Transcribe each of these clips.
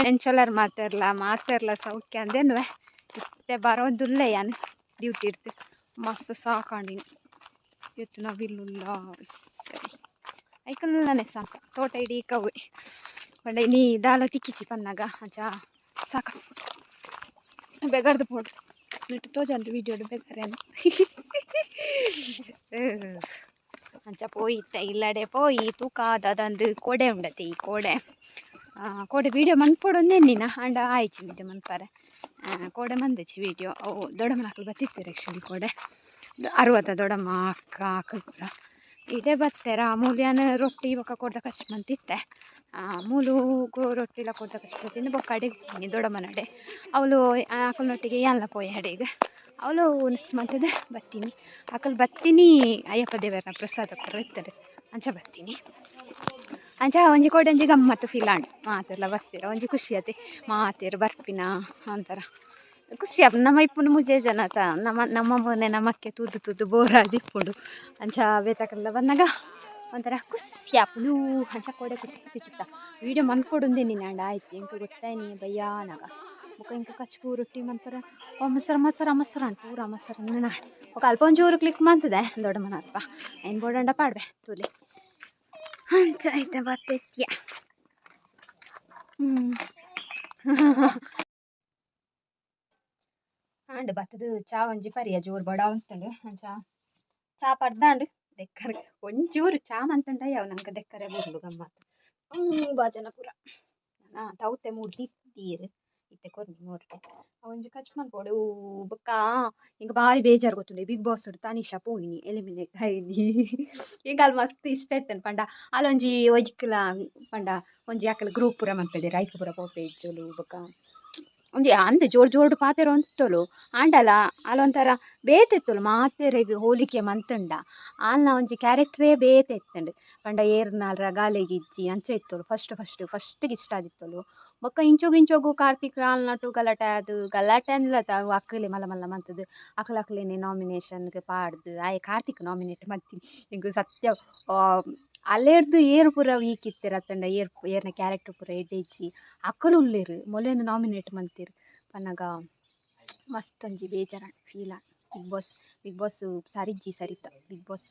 ಎಂಚೊಲರ್ ಮಾತೆರ್ಲ ಸೌಖ್ಯ ಅಂದೇನುವೆ ಇತ್ತೆ ಬರೋದುಲ್ಲ ಯಾನು ಡ್ಯೂಟಿ ಇರ್ತಿ ಮಸ್ತ್ ಸಾಕಾಂಡಿನಿ ಇವತ್ತು ನಾವಿಲ್ಲ ಸರಿ ಐಕಲ್ಲನೆ ಸಾಕ ತೋಟ ಇಡೀ ಕವ್ವೆ ಬಂಡೆ ನೀ ದಾಲ ತಿಕ್ಕಿಚಿ ಪನ್ನಗ ಅಂಚ ಸಾಕ ಬೆಗರ್ದು ಪೋಡು ನಿಟ್ಟು ತೋಜಂದು ವೀಡಿಯೋಡು ಬೆಗರೆ ಅಂಚ ಪೋಯಿತ್ತ ಇಲ್ಲಡೆ ಪೋಯಿ ತೂಕಾದಂದು ಕೋಡೆ ಉಂಡತಿ ಈ ಕೋಡೆ ಕೋಡೆ ವೀಡಿಯೋ ಮನ್ಪೊಡೊಂದೇ ನೀನ ಅಂಡ ಆಯ್ಚಿ ವಿಡಿಯೋ ಮನ್ಪಾರೆ ಕೋಡೆ ಮಂದಿಚ್ಚಿ ವೀಡಿಯೋ ಅವು ದೊಡ್ಡಮ್ಮನ ಹಾಕಲು ಬತ್ತಿತ್ತಾರೆ ಆ್ಯಕ್ಚುಲಿ ಕೋಡೆ 60 ದೊಡ್ಡಮ್ಮ ಅಕ್ಕ ಅಕ್ಕಲು ಕೂಡ ಇದೇ ಬತ್ತೆರ ಮೂಲ್ಯಾನ ರೊಟ್ಟಿ ಬೊಕ್ಕ ಕೊಡ್ದ ಕಷ್ಟ ಮಂತಿತ್ತೆ ಮೂಲುಗು ರೊಟ್ಟಿಲ ಕೊಡ್ದ ಕಷ್ಟ ಮಂತಿಂದ ಬೊಕ್ಕ ಅಡಿಗೆ ದೊಡ್ಡಮ್ಮನಡೆ ಅವಳು ಆಕಲ್ನೊಟ್ಟಿಗೆ ಎಲ್ಲ ಪೋಯ್ ಅಡಿಗೆ ಅವಳು ಮಂತದ ಬತ್ತೀನಿ ಆಕಲ್ ಬತ್ತೀನಿ ಅಯ್ಯಪ್ಪ ದೇವರ ಪ್ರಸಾದ ಇರ್ತಾರೆ ಅಂಚ ಬತ್ತೀನಿ ಅಂಚ ಒಂಜಿ ಕೋಡೆ ಒಂಜಿ ಗಮ್ಮತ್ತು ಫೀಲ್ ಆಂಡ್ ಮಾತೆಲ್ಲ ಬರ್ತೀರ ಒಂಜಿ ಖುಷಿ ಆತಿ ಮಾತೇರು ಬರ್ಪಿನ ಅಂತಾರ ಖುಷಿ ಆಪ್ ನಮ್ಮ ಇಪ್ಪುನು ಮುಜೆ ಜನ ನಮ್ಮ ಮೊನ್ನೆ ನಮ್ಮಕ್ಕೆ ತೂದು ಬೋರ್ ಆದಿಪ್ಪುಂಡು ಅಂಚ ಬೇತಕಲ್ಲ ಬಂದಾಗ ಒಂಥರ ಖುಷಿ ಆಪುನು ಅಂಚ ಕೋಡೆ ಖುಷಿ ಸಿಕ್ಕಿತ್ತ ವೀಡಿಯೋ ಮನ್ಕೊಡುಂದೇ ನೀನು ಅಂಡ ಆಯ್ತು ಇಂಕ ಗೊತ್ತಾಯ್ ನೀ ಬಯ್ಯಾನಾಗ ఒక ఇంకా కచ్చిపూ రೊಟ್ಟಿ ಮಂತರ ಮೊಸರು ಪೂರ ಮೊಸರು ನಾಡು ఒక ಅಲ್ಪ ಒಂಚೂರು ಕ್ಲಿಕ್ ಮಾಡ್ತದೆ ದೊಡ್ಡಮ್ಮನ ಅಲ್ಪ ಏನು ಬೋಡಂಡ ಪಾಡ್ಬೆ ತೂಲಿ ಅಂಚ ಐತೆ ಬತ್ತೆತ್ಯ ಅಂಡ್ ಬತ್ತದು ಚಾ ಒಂಜಿ ಪರಿಯ ಜೋರು ಬಡ ಉಂತುಂಡು ಅಂಚ ಚಾ ಪಡ್ದಾಂಡು ದೆಕ್ಕರೆ ಒಂಚೂರು ಚಾ ಮಂತುಂಡ ಯಾವ ನಂಗೆ ದೆಕ್ಕರೆ ಬುರ್ಲು ಗಮ್ಮತ್ತು ಬಾಜನ ಪೂರ ತೌತೆ ಮೂರು ತೀರು ಇತ್ತೆ ಕೊರ್ನಿ ಮೂರ್ತೆ ಒಂಜಿ ಕಚ್ ಮನ್ಪೋಡು ಬೊಕ್ಕ ಇಂಕ ಬಾರಿ ಬೇಜಾರು ಗೊತ್ತುಂಡೆ ಬಿಗ್ ಬಾಸ್ ತನಿಷಾ ಪೋಯಿನಿ ಎಲಿಮಿನೇಟ್ ಆಯಿನಿ ಈಗ ಅಲ್ಲಿ ಮಸ್ತ್ ಇಷ್ಟ ಇತ್ತೇನೆ ಪಂಡ ಅಲ್ಲೊಂಜಿ ಒಯ್ಕಲ ಪಂಡ ಒಂಜಿ ಅಕ್ಕಲ ಗ್ರೂಪ್ ಪೂರ ಮನ್ಪೆದೆ ರೈಕ್ ಪೂರ ಪೋಪೆ ಇಜ್ಜಲು ಬೊಕ್ಕ ಒಂಜಿ ಅಂದೆ ಜೋಡು ಪಾತೆರ ಒಂತೊಲು ಆಂಡಲ ಅಲ್ಲೊಂಥರ ಬೇತೆತ್ತಲು ಮಾತೆರೆಗ್ ಹೋಲಿಕೆ ಮಂತುಂಡ ಆಲ್ನ ಒಂಜಿ ಕ್ಯಾರೆಕ್ಟ್ರೇ ಬೇತೆ ಇತ್ತಂಡು ಪಂಡ ಏರ್ನಾಲ್ರ ಗಾಲೆಗಿಜ್ಜಿ ಅಂಚ ಇತ್ತಲು ಫಸ್ಟ್ಗೆ ಇಷ್ಟ ಆದಿತ್ತಲು ಬೊಕ್ಕ ಇಂಚೋಗು ಕಾರ್ತಿಕ್ ಆಲ್ನಟು ಗಲಾಟೆ ಅನ್ಲತ್ತ ಅವು ಅಕ್ಕಲೆ ಮಲ್ಲ ಮಂತದ್ದು ಅಕ್ಲೇನೆ ನಾಮಿನೇಷನ್ಗೆ ಪಾಡ್ದು ಆಯೆ ಕಾರ್ತಿಕ್ ನಾಮಿನೇಟ್ ಮಲ್ತೀನಿ ಇಂಕ ಸತ್ಯ ಅಲ್ಲೇರ್ದು ಏರು ಪೂರ ವೀಕ್ ಇತ್ತಿರತ್ತಂಡ ಏರ್ನ ಕ್ಯಾರೆಕ್ಟರ್ ಪೂರ ಎಡ್ಡೆಜ್ಜಿ ಅಕ್ಕಲು ಉಳ್ಳೇರು ಮೊಲೆನು ನಾಮಿನೇಟ್ ಮಂತಿರು ಪನ್ನಗ ಮಸ್ತ್ ಒಂಜಿ ಬೇಜಾರ ಫೀಲ್ ಬಿಗ್ ಬಾಸ್ ಸರಿತ ಬಿಗ್ ಬಾಸ್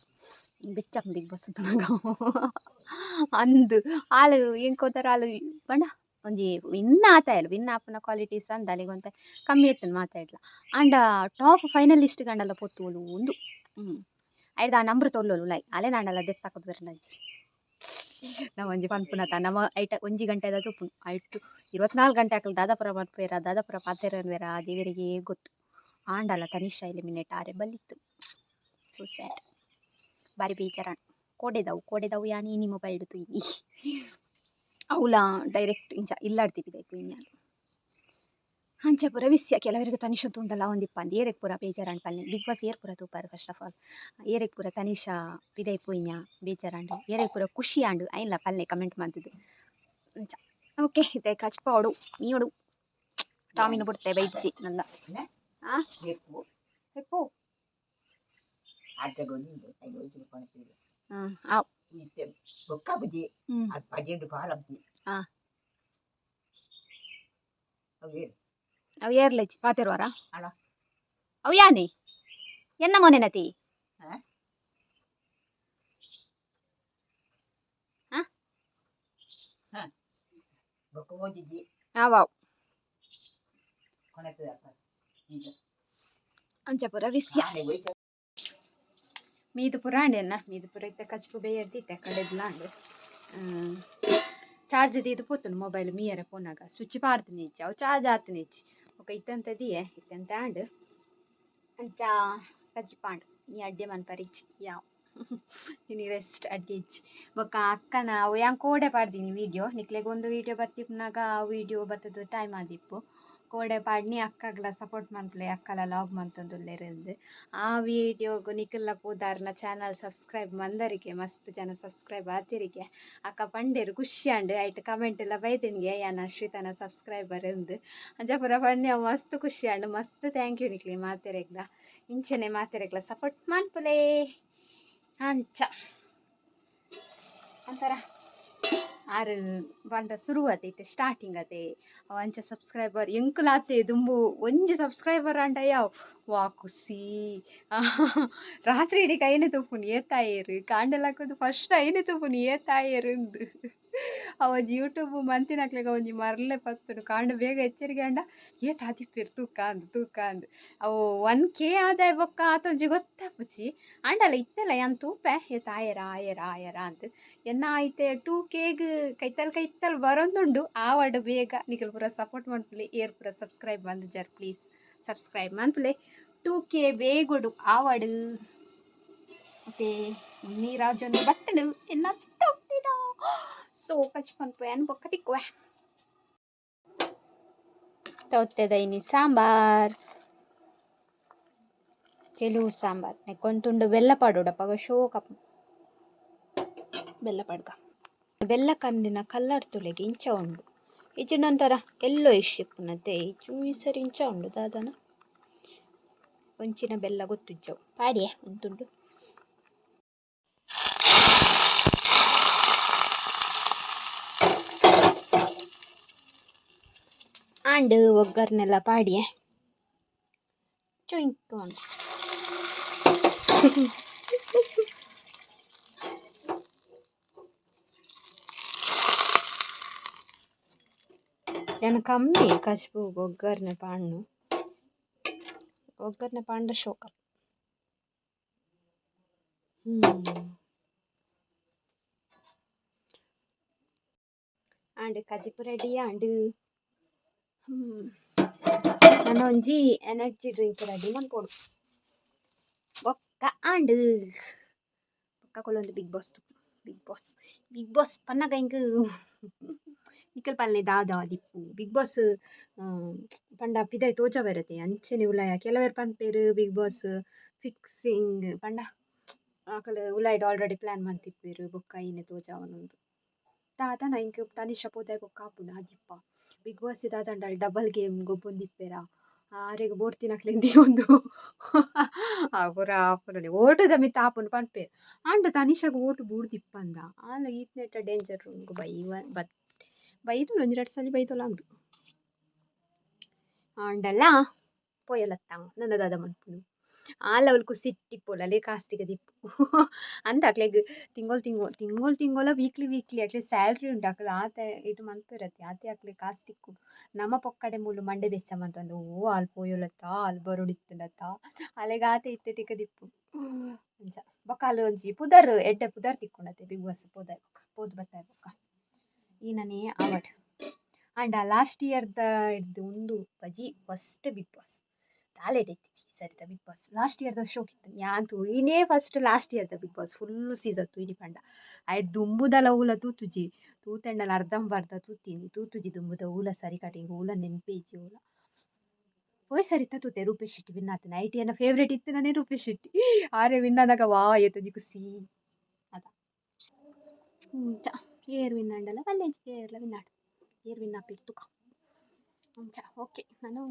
ಬೆಚ್ಚ ಬಿಗ್ ಬಾಸ್ ನನಗ ಅಂದು ಆಳು ಎಂಕೋತಾರ ಆಳು ಪಂಡ ಒಂಜಿ ವಿನ್ ಆಪನ ಕ್ವಾಲಿಟೀಸ್ ಅಂದ ಅಲ್ಲಿಗೊಂತ ಕಮ್ಮಿ ಇತ್ತು ಮಾತಾಡ್ಲ ಅಂಡ ಟಾಪ್ ಫೈನಲಿಸ್ಟ್ ಗಂಡಲ್ಲ ಪೊತ್ತುವಲು ಒಂದು ಐಡ್ದ ಆ ನಂಬ್ರ ತೊಲ್ಲೋಲು ಲೈ ಅಲೆ ನಾಂಡಲ್ಲ ದೆತ್ತಾಕದು ಬರನಜ್ಜಿ ನಾವು ಒಂಜಿ ಪನ್ಪುನತ ನಮ್ಮ ಐಟ ಒಂಜಿ ಗಂಟೆದ ತುಪ್ಪು ಐಟು 24 ಗಂಟೆ ಹಾಕಲು ದಾದಾಪುರ ಮನ್ಪೇರ ದಾದಾಪುರ ಪಾತೆರನ್ವೇರ ಆ ದೇವರಿಗೆ ಗೊತ್ತು ಆಂಡಲ್ಲ ತನಿಷಾ ಎಲಿಮಿನೇಟ್ ಆರೆ ಬಲ್ಲಿತ್ತು ಸೊ ಸ್ಯಾಡ್ ಬಾರಿ ಬೇಜಾರ ಕೋಡೆದವು ಯಾನಿ ನಿಮ್ಮ ಮೊಬೈಲ್ ತುಯ್ನಿ ಅವಳ ಡೈರೆಕ್ಟ್ ಇಂಚ ಇಲ್ಲಾಡ್ತಿದ್ದೆ ಕುಯ್ಯಾಲು ಅಂಚೆ ಪೂರ ವಿಸ್ಯ ಕೆಲವರಿಗೆ ತನಿಷಾ ತುಂಡಲ್ಲ ಒಂದಿಪ್ಪಂದು ಏರೆಗ್ ಪೂರ ಬೇಜಾರಂಡ್ ಪಲ್ಲೆ ಬಿಗ್ ಬಾಸ್ ಏರ್ ಪೂರ ತೂಪಾರು ಫಸ್ಟ್ ಆಫ್ ಆಲ್ ಏರೆಗ್ ಪೂರ ತನಿಷಾ ಪಿದೈ ಪೋಯ್ನ ಬೇಜಾರಂಡು ಏರೆಗ್ ಪೂರ ಖುಷಿ ಆಂಡು ಐನ್ಲ ಪಲ್ಲೆ ಕಮೆಂಟ್ ಮಾಡ್ತಿದ್ದು ಅಂಚ ಓಕೆ ಇತ್ತೆ ಕಚ್ಪಾಡು ನೀಡು ಟಾಮಿನ ಬಿಡ್ತೆ ಬೈಜ್ಜಿ ನಲ್ಲ ಹೆಪ್ಪು ಅವು ಏರ್ಲೆಚ್ಚಿ ಪಾತೆರ್ವಾರ ಅವು ಯಾನೆ ಎನ್ನ ಮೊನೆನತಿ ಅವಾವ್ ಅಂಚ ಪೂರ ವಿಸ್ಯ ಮೀದು ಪೂರ ಅಂಡೆನ್ನ ಮೀದು ಪೂರ ಇತ್ತೆ ಕಚ್ಪು ಬೇಯಡ್ದಿತ್ತೆ ಕಡೆದ್ಲಾಂಡು ಚಾರ್ಜ್ ಇದು ಪೋತುಂಡು ಮೊಬೈಲ್ ಮೀಯರ ಫೋನಾಗ ಸ್ವಿಚ್ ಪಾಡ್ತೀನಿ ಇಚ್ಚಿ ಅವು ಚಾರ್ಜ್ ಆತೀನಿ ಇಚ್ಚಿ ఒక ಇತ್ತಂತದಿಯೇ ಇತ್ತಂತ ಆಂಡ್ ಅಂಚ ಕಚ್ಪಾಂಡು ನೀ ಅಡ್ಡೆ ಮನ್ಪರಿಚ್ಚಿ ಯಾವ್ ಇನಿ ರೆಸ್ಟ್ ಅಡ್ಡೆ ಇಚ್ಚಿ ಬೊಕ್ಕ ಅಕ್ಕನ ಅವು ಯಾಂಗ್ ಕೋಡೆ ಪಾಡ್ದೀನಿ ವೀಡಿಯೋ ನಿಕ್ಲೆಗೊಂದು ವೀಡಿಯೋ ಬತ್ತಿಪ್ನಾಗ ಆ ವೀಡಿಯೋ ಬತ್ತದು ಟೈಮ್ ಆದಿಪ್ಪು ಕೋಡೆ ಪಾಡ್ನಿ ಅಕ್ಕಗ್ಲ ಸಪೋರ್ಟ್ ಮನ್ಪುಲೆ ಅಕ್ಕಲ ಲಾಗ್ ಮಂತೊಂದುಲ್ಲೆರಂದು ಆ ವೀಡಿಯೋಗು ನಿಖಿಲ್ನ ಪೂದಾರ್ನ ಚಾನಲ್ ಸಬ್ಸ್ಕ್ರೈಬ್ ಮಂದರಿಗೆ ಮಸ್ತ್ ಜನ ಸಬ್ಸ್ಕ್ರೈಬ್ ಆತಿರಿಗೆ ಅಕ್ಕ ಪಂಡೇರು ಖುಷಿಯಾಂಡು ಐಟ್ ಕಮೆಂಟ್ ಎಲ್ಲ ಬೈದಿನ್ಗೆ ಯಾನ ಅಶ್ವಿತನ ಸಬ್ಸ್ಕ್ರೈಬರ್ ಎಂದು ಅಂಜಪುರ ಪಂಡ್ಯ ಮಸ್ತ್ ಖುಷಿಯಾಂಡು ಮಸ್ತ್ ಥ್ಯಾಂಕ್ ಯು ನಿಕ್ಲಿ ಮಾತೆರೆಗ್ಲ ಇಂಚನೆ ಮಾತೆರೆಗ್ಲ ಸಪೋರ್ಟ್ ಮನ್ಪುಲೇ ಅಂಚ ಅಂತಾರ ಆರು ಬಂದ ಶುರುವಾತೈತೆ ಸ್ಟಾರ್ಟಿಂಗ್ ಅತೆ ಅಂಚ ಸಬ್ಸ್ಕ್ರೈಬರ್ ಎಂಕುಲಾತೆ ದುಂಬು ಒಂಜಿ ಸಬ್ಸ್ಕ್ರೈಬರ್ ಅಂಡ ಯಾವ ವಾ ಖುಷಿ ರಾತ್ರಿ ಇಡೀ ಕೈನೆ ತೂಪುನಿ ಏತಾಯೇರು ಕಾಂಡಲಾಕದು ಫಸ್ಟ್ ಐನೆ ತೂಪುನಿ ಏತಾಯೇರು ಅಂದು ಅವಜಿ ಯೂಟ್ಯೂಬ್ ಮಂತಿನಕ್ಲೆಗ ಒಂಜಿ ಮರಲೆ ಪತ್ತುಡು ಕಾಂಡ ಬೇಗ ಎಚ್ಚರಿಕೆ ಅಂಡ ಏತ್ ಆದಿಪ್ಪೇರು ತೂಕ ಅಂದು ಅವು 1K ಆದಾಯ ಬೊಕ್ಕ ಆತೊಂಜಿ ಗೊತ್ತಾಪುಜಿ ಅಂಡಲ ಇತ್ತೆಲ್ಲ ಯಾನ್ ತೂಪೆ ಏತ್ ಆಯರ ಅಂದು ಎನ್ನ ಆಯ್ತೆ 2Kಗ್ ಕೈತಲ್ ಬರೊಂದುಂಡು ಆವಡ್ ಬೇಗ ನಿಕಲ್ ಪೂರ ಸಪೋರ್ಟ್ ಮನ್ಪುಲೆ ಏರ್ ಪೂರ ಸಬ್ಸ್ಕ್ರೈಬ್ ಬಂದು ಜರ್ ಪ್ಲೀಸ್ ಸಬ್ಸ್ಕ್ರೈಬ್ ಮನ್ಪುಲೆ 2K ಬೇಗೊಡು ಆವಡ್ ಮತ್ತೆ ನೀರಾಜೊಂದು ಬಟ್ಟಡು ಎನ್ನ ತಪ್ಪಿದ ಸೊ ಕಚ್ ಪನ್ಪುಯನ್ ಬೊಕ್ಕ ತಿಕ್ಕುವೆ ತೌತ್ತೆದೈನಿ ಸಾಂಬಾರ್ ಕೆಲವು ಸಾಂಬಾರ್ ನೆಕ್ಕೊಂತುಂಡು ಬೆಲ್ಲ ಪಾಡೋಡ ಪಗ ಶೋಕ ಬೆಲ್ಲ ಪಡ್ಗ ಬೆಲ್ಲ ಕಂದಿನ ಕಲ್ಲರ್ ತುಲೆಗೆ ಇಂಚ ಉಂಡು ಇಜು ನಂತರ ಎಲ್ಲೋ ಇಶ್ಯಪ್ಪುನತೆ ಇಜು ಸರಿ ಇಂಚ ಉಂಡು ದಾದನ ಒಂಚಿನ ಬೆಲ್ಲ ಗೊತ್ತುಜ್ಜವು ಪಾಡಿಯೇ ಉಂತುಂಡು ಆಂಡ್ ಒಗ್ಗರ್ನೆಲ್ಲ ಪಾಡಿಯೇ ಚುಯಿಂತು ಉಂಡು ನಾನು ಕಮ್ಮಿ ಕಚ್ಬು ಒಗ್ಗರ್ನೆ ಪಾಂಡ ಶೋಕ ಆಂಡ್ ಕಜಿಪು ರೆಡಿ ಆಂಡ್ ನಾನು ಒಂಜಿ ಎನರ್ಜಿ ಡ್ರಿಂಕ್ ರೆಡಿ ಮನ್ಪೊಡು ಬೊಕ್ಕ ಆಂಡ್ ಬೊಕ್ಕ ಕೊಲ್ಲೊಂದು ಬಿಗ್ ಬಾಸ್ ಪನ್ನಗ ಇಂಕ್ ನಿಕಲ್ ಪಲ್ಲೆ ದಾದ ದಿಪ್ಪು ಬಿಗ್ ಬಾಸ್ ಪಂಡ ಪಿದಾಯ್ ತೋಜ ಬರತೆ ಅಂಚನೆ ಉಲಾಯ ಕೆಲವೇರು ಪನ್ಪೇರು ಬಿಗ್ ಬಾಸ್ ಫಿಕ್ಸಿಂಗ್ ಪಂಡ ಆಕಲು ಉಲಾಯ್ಡ್ ಆಲ್ರೆಡಿ ಪ್ಲಾನ್ ಮಂತಿಪ್ಪೇರು ಬೊಕ್ಕ ಐನೆ ತೋಜಾವನೊಂದು ದಾದನ ಇಂಕ್ ತನಿಷ ಪೋದಾಯ್ ಬೊಕ್ಕ ಆಪುಂಡು ಆದಿಪ್ಪ ಬಿಗ್ ಬಾಸ್ ದಾದಂಡ ಡಬಲ್ ಗೇಮ್ ಗೊಬ್ಬೊಂದಿಪ್ಪೇರ ಆರೆಗ್ ಬೋಡ್ತಿನಕ್ಲೆಂದಿ ಒಂದು ಪುರ ಓಟುದ ಮಿತ್ತ ಆಪುಂಡು ಪನ್ಪೇರು ಆಂಡ ತನಿಷಾಗ ಓಟು ಬೂಡ್ದಿಪ್ಪಂದ ಆಲ ಈತ್ನೆಟ ಡೇಂಜರ್ ಉಂಗು ಬೈತುಲು ಒಂದೆರಡು ಸಲ ಬೈತುಲು ಅಂದು ಆಂಡಲ್ಲ ಪೋಯಲತ್ತ ನನ್ನ ದಾದ ಮನ್ಪುನು ಆಲ ಅವಲ್ಕು ಸಿಟ್ಟಿಪ್ಪೋಲ ಅಲೆ ಕಾಸ್ತಿಗ ದಿಪ್ಪು ಅಂತ ಅಕ್ಲೆಗ್ ತಿಂಗೋಲ ವೀಕ್ಲಿ ಅಕ್ಲೆ ಸ್ಯಾಲ್ರಿ ಉಂಡು ಅಕ್ಲೆ ಆತ ಇಟ್ಟು ಮನ್ಪಿರತ್ತೆ ಆತೆ ಅಕ್ಲೆ ಕಾಸ್ತಿಕ್ಕು ನಮ್ಮ ಪೊಕ್ಕಡೆ ಮೂಲು ಮಂಡೆ ಬೆಚ್ಚಮಂತಂದು ಆಲ್ ಪೋಯೊಲತ್ತ ಆಲ್ ಬರುಡಿತ್ತಲತ್ತ ಅಲೆಗ ಆತ ಇತ್ತೆ ತಿಕ್ಕ ದಿಪ್ಪು ಅಂಚ ಬೊಕ್ಕ ಅಲ್ಲ ಒಂಜಿ ಎಡ್ಡೆ ಪುದರ್ ತಿಕ್ಕೊಂಡತೆ ಬಿಗ್ ಬಾಸ್ ಪೋದು ಬತ್ತಾಯ ಬೊಕ್ಕ ಈನನೇ ಆವಡ್ ಆಂಡ ಲಾಸ್ಟ್ ಇಯರ್ದ ಇಡ್ದು ಉಂದು ಬಜಿ ಫಸ್ಟ್ ಬಿಗ್ ಬಾಸ್ ತಾಲೆಡ್ ಎತ್ತಿಜಿ ಸರಿತ ಬಿಗ್ ಬಾಸ್ ಲಾಸ್ಟ್ ಇಯರ್ದ ಶೋಕಿತ್ತು ಯಾಂತು ಈನೇ ಫಸ್ಟ್ ಲಾಸ್ಟ್ ಇಯರ್ದ ಬಿಗ್ ಬಾಸ್ ಫುಲ್ ಸೀಸನ್ ತೂಯಿನಿ ಪಂಡ ಐಡ್ ದುಂಬುದಲ ಊಲ ತೂತುಜಿ ತೂತೆಂಡಲ ಅರ್ಧಂಬರ್ಧ ತೂತುಜಿ ದುಂಬುದ ಊಲ ಸರಿ ಕಟಿಂಗ್ ಊಲ ನೆನ್ಪೇಜಿ ಊಲ ಪೋಯ್ ಸರಿತ ತೂತೆ ರೂಪೇಶ್ ಶೆಟ್ಟಿ ವಿನ್ ಆತನ ಐಟಿಯನ್ನ ಫೇವ್ರೇಟ್ ಇತ್ತು ನಾನೇ ರೂಪೇಶ್ ಶೆಟ್ಟಿ ಆರೆ ವಿನ್ ಆದಾಗ ವಾ ಎತ್ತಜಿ ಖುಷಿ ಅದ ಏರ್ ವಿನ್ ಆಂಡಲ ಕಲ್ಲೇಜ್ ಏರ್ಲ ವಿನ್ ಆಡು ಏರ್ ವಿನ್ ಆಪಿಡ್ ತುಕ ಓಕೆ ನಾನು